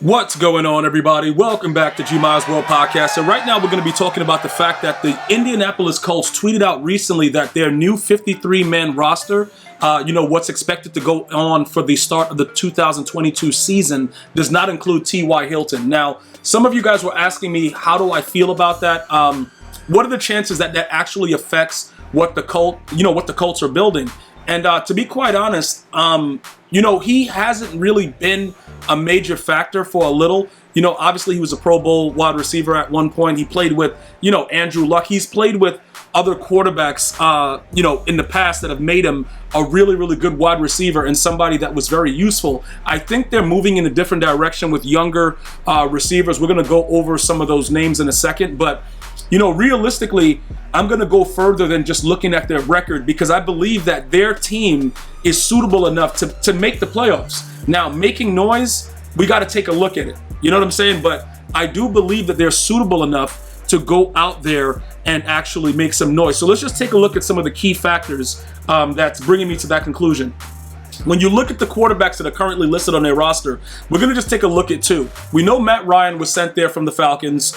What's going on, everybody? Welcome back to G-Miles World Podcast. So right now we're going to be talking about the fact that the Indianapolis Colts tweeted out recently that their new 53-man roster, what's expected to go on for the start of the 2022 season, does not include T.Y. Hilton. Now, some of you guys were asking me, how do I feel about that? What are the chances that that actually affects what the Colts are building? And to be quite honest, he hasn't really been a major factor for a little. Obviously he was a Pro Bowl wide receiver at one point. He played with, Andrew Luck. He's played with other quarterbacks, in the past that have made him a really, really good wide receiver and somebody that was very useful. I think they're moving in a different direction with younger receivers. We're going to go over some of those names in a second, but realistically, I'm going to go further than just looking at their record because I believe that their team is suitable enough to make the playoffs. Now, making noise, we got to take a look at it. You know what I'm saying? But I do believe that they're suitable enough to go out there and actually make some noise. So let's just take a look at some of the key factors that's bringing me to that conclusion. When you look at the quarterbacks that are currently listed on their roster, we're going to just take a look at two. We know Matt Ryan was sent there from the Falcons.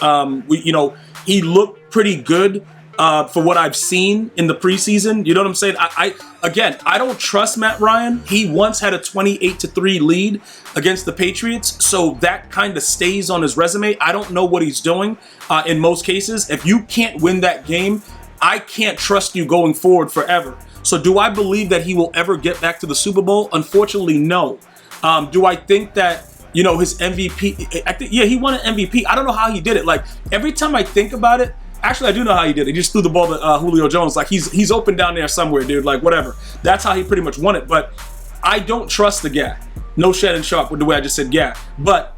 He looked pretty good for what I've seen in the preseason. You know what I'm saying? I don't trust Matt Ryan. He once had a 28-3 lead against the Patriots, so that kind of stays on his resume. I don't know what he's doing in most cases. If you can't win that game, I can't trust you going forward forever. So do I believe that he will ever get back to the Super Bowl? Unfortunately, no. Do I think that his MVP, he won an MVP. I don't know how he did it. Like, every time I think about it, actually, I do know how he did it. He just threw the ball to Julio Jones. Like, he's open down there somewhere, dude. Like, whatever. That's how he pretty much won it. But I don't trust the guy. No Shannon Sharp with the way I just said yeah. But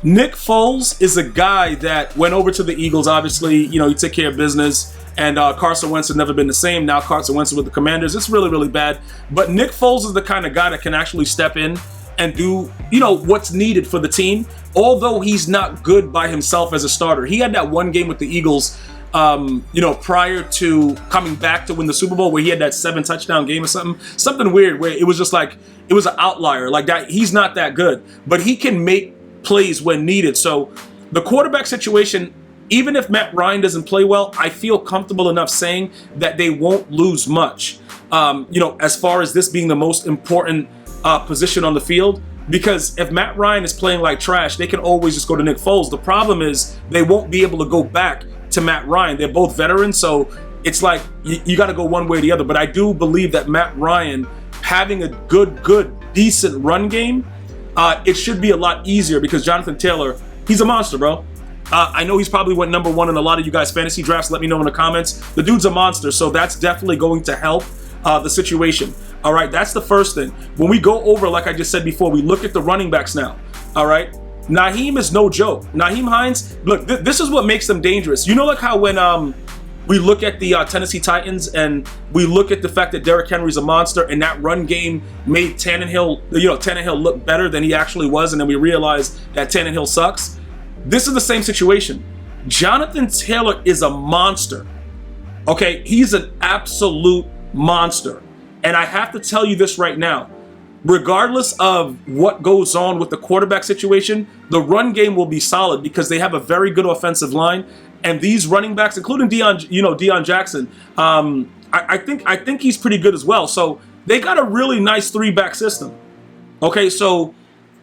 Nick Foles is a guy that went over to the Eagles. Obviously, he took care of business. And Carson Wentz has never been the same. Now Carson Wentz is with the Commanders. It's really, really bad. But Nick Foles is the kind of guy that can actually step in and do, what's needed for the team. Although he's not good by himself as a starter. He had that one game with the Eagles, prior to coming back to win the Super Bowl where he had that 7-touchdown game or something weird where it was just like, it was an outlier like that. He's not that good, but he can make plays when needed. So the quarterback situation, even if Matt Ryan doesn't play well, I feel comfortable enough saying that they won't lose much, as far as this being the most important position on the field. Because if Matt Ryan is playing like trash, they can always just go to Nick Foles. The problem is they won't be able to go back to Matt Ryan. They're both veterans, so it's like you got to go one way or the other. But I do believe that Matt Ryan having a good, decent run game, it should be a lot easier because Jonathan Taylor, he's a monster, bro. I know he's probably went number one in a lot of you guys' fantasy drafts. Let me know in the comments. The dude's a monster, so that's definitely going to help the situation. All right, that's the first thing. When we go over, like I just said before, we look at the running backs now. All right, Nyheim is no joke. Nyheim Hines, look, this is what makes them dangerous. Like how when we look at the Tennessee Titans and we look at the fact that Derrick Henry's a monster and that run game made Tannehill look better than he actually was, and then we realize that Tannehill sucks. This is the same situation. Jonathan Taylor is a monster. Okay, he's an absolute monster. And I have to tell you this right now. Regardless of what goes on with the quarterback situation, the run game will be solid because they have a very good offensive line. And these running backs, including Deion Jackson, I think he's pretty good as well. So they got a really nice 3-back system. Okay, so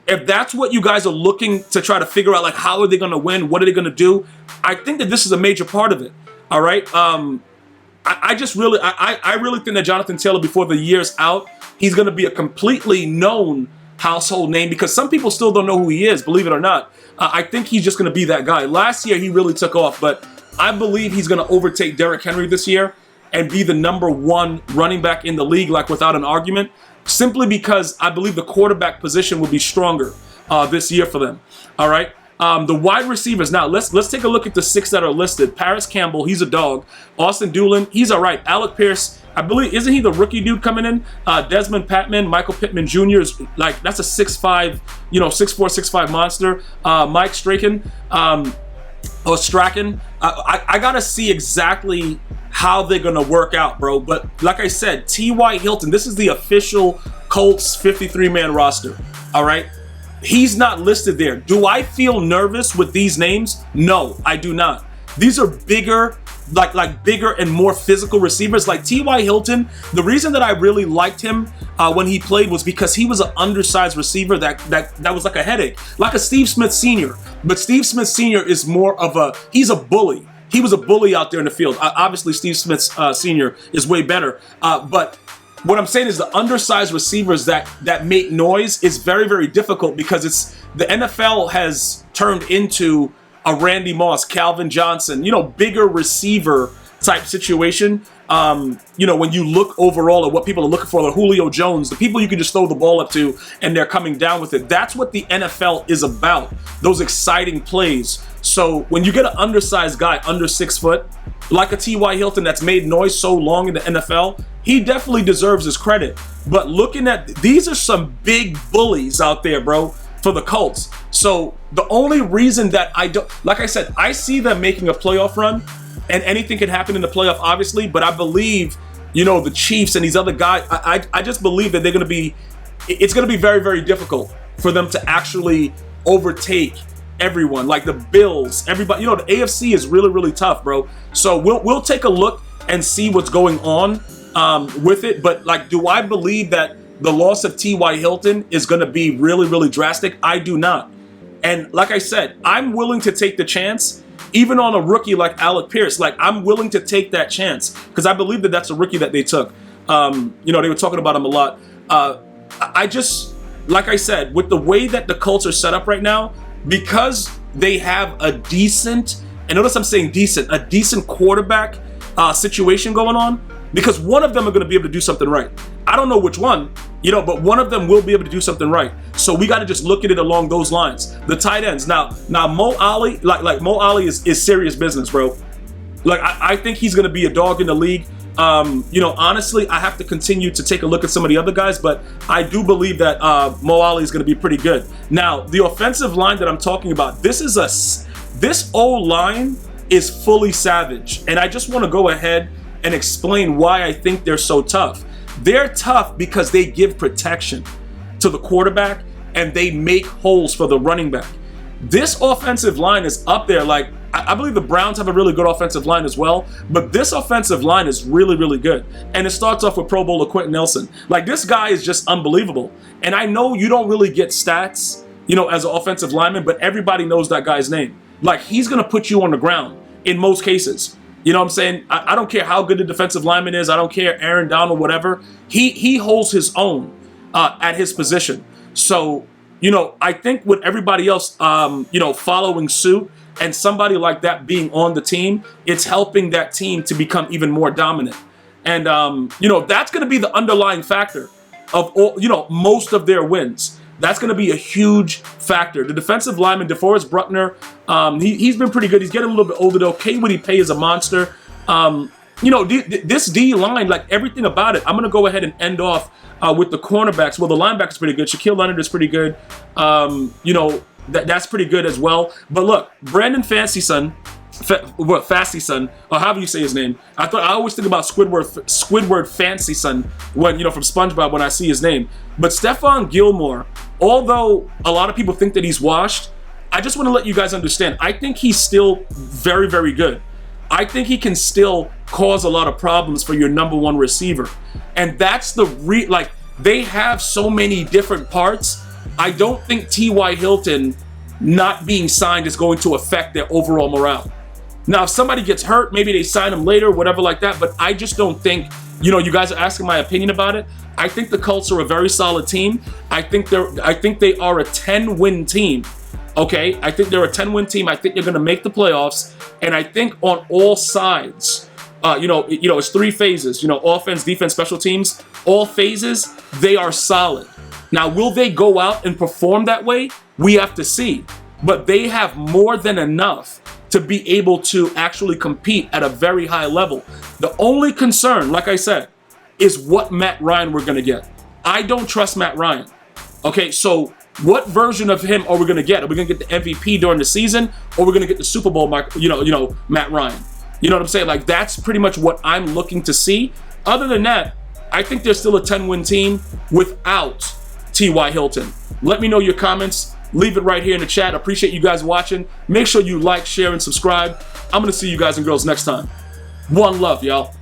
if that's what you guys are looking to try to figure out, like, how are they going to win? What are they going to do? I think that this is a major part of it. All right. I really think that Jonathan Taylor, before the year's out, he's going to be a completely known household name because some people still don't know who he is, believe it or not. I think he's just going to be that guy. Last year, he really took off, but I believe he's going to overtake Derrick Henry this year and be the number one running back in the league, like without an argument, simply because I believe the quarterback position will be stronger this year for them. All right. The wide receivers. Now, let's take a look at the 6 that are listed. Paris Campbell, he's a dog. Austin Doolin, he's all right. Alec Pierce, I believe, isn't he the rookie dude coming in? Desmond Patman, Michael Pittman Jr. is like, that's a 6'5", 6'4", 6'5" monster. Mike Strachan, I got to see exactly how they're going to work out, bro. But like I said, T.Y. Hilton, this is the official Colts 53-man roster, all right? He's not listed there. Do I feel nervous with these names? No, I do not. These are bigger, like bigger and more physical receivers. Like T.Y. Hilton, the reason that I really liked him when he played was because he was an undersized receiver that was like a headache, like a Steve Smith Sr. But Steve Smith Sr. is more of he's a bully. He was a bully out there in the field. Obviously, Steve Smith Sr. is way better. But what I'm saying is the undersized receivers that make noise is very, very difficult because the NFL has turned into a Randy Moss, Calvin Johnson, bigger receiver type situation. When you look overall at what people are looking for, like Julio Jones, the people you can just throw the ball up to and they're coming down with it. That's what the NFL is about, those exciting plays. So when you get an undersized guy under 6 foot, like a T.Y. Hilton that's made noise so long in the NFL, he definitely deserves his credit. But looking at, these are some big bullies out there, bro, for the Colts. So the only reason that I don't, like I said, I see them making a playoff run, and anything can happen in the playoff, obviously, but I believe, the Chiefs and these other guys, I just believe that it's going to be very, very difficult for them to actually overtake everyone, like the Bills, everybody. The AFC is really, really tough, bro. So we'll take a look and see what's going on with it. But do I believe that the loss of T.Y. Hilton is going to be really, really drastic? I do not. And like I said, I'm willing to take the chance, even on a rookie like Alec Pierce. I'm willing to take that chance because I believe that that's a rookie that they took. They were talking about him a lot. I just, like I said, with the way that the Colts are set up right now, because they have a decent, and notice I'm saying decent, a decent quarterback situation going on, because one of them are going to be able to do something right. I don't know which one, but one of them will be able to do something right. So we got to just look at it along those lines. The tight ends. Now Mo Ali, like Mo Ali is serious business, bro. I think he's going to be a dog in the league. Honestly, I have to continue to take a look at some of the other guys, but I do believe that Mo Ali is going to be pretty good. Now, the offensive line that I'm talking about, this O-line is fully savage, and I just want to go ahead and explain why I think they're so tough. They're tough because they give protection to the quarterback and they make holes for the running back. This offensive line is up there. I believe the Browns have a really good offensive line as well, but this offensive line is really, really good. And it starts off with Pro Bowler Quentin Nelson. This guy is just unbelievable. And I know you don't really get stats, as an offensive lineman, but everybody knows that guy's name. He's going to put you on the ground in most cases. You know what I'm saying? I don't care how good the defensive lineman is. I don't care, Aaron Donald, whatever. He holds his own at his position. So, I think with everybody else, following suit, and somebody like that being on the team, it's helping that team to become even more dominant. And, that's going to be the underlying factor of all, most of their wins. That's going to be a huge factor. The defensive lineman, DeForest Buckner, he's been pretty good. He's getting a little bit older, though. Kaywood Pay is a monster. This D-line, everything about it, I'm going to go ahead and end off with the cornerbacks. Well, the linebacker's pretty good. Shaquille Leonard is pretty good. That's pretty good as well. But look, Brandon Facyson, or however you say his name. I always think about Squidward Facyson when from SpongeBob when I see his name. But Stephon Gilmore, although a lot of people think that he's washed, I just want to let you guys understand. I think he's still very, very good. I think he can still cause a lot of problems for your number one receiver, and that's they have so many different parts. I don't think T.Y. Hilton not being signed is going to affect their overall morale. Now, if somebody gets hurt, maybe they sign him later, whatever like that. But I just don't think, you guys are asking my opinion about it. I think the Colts are a very solid team. I think they are a 10-win team. Okay, I think they're a 10-win team. I think they're going to make the playoffs, and I think on all sides, it's 3 phases. Offense, defense, special teams. All phases, they are solid. Now, will they go out and perform that way? We have to see. But they have more than enough to be able to actually compete at a very high level. The only concern, like I said, is what Matt Ryan we're going to get. I don't trust Matt Ryan. Okay, so what version of him are we going to get? Are we going to get the MVP during the season, or are we going to get the Super Bowl, Matt Ryan? You know what I'm saying? That's pretty much what I'm looking to see. Other than that, I think they're still a 10-win team without T.Y. Hilton. Let me know your comments leave it right here in the chat. I appreciate you guys watching. Make sure you like, share, and subscribe. I'm going to see you guys and girls next time. One love, y'all.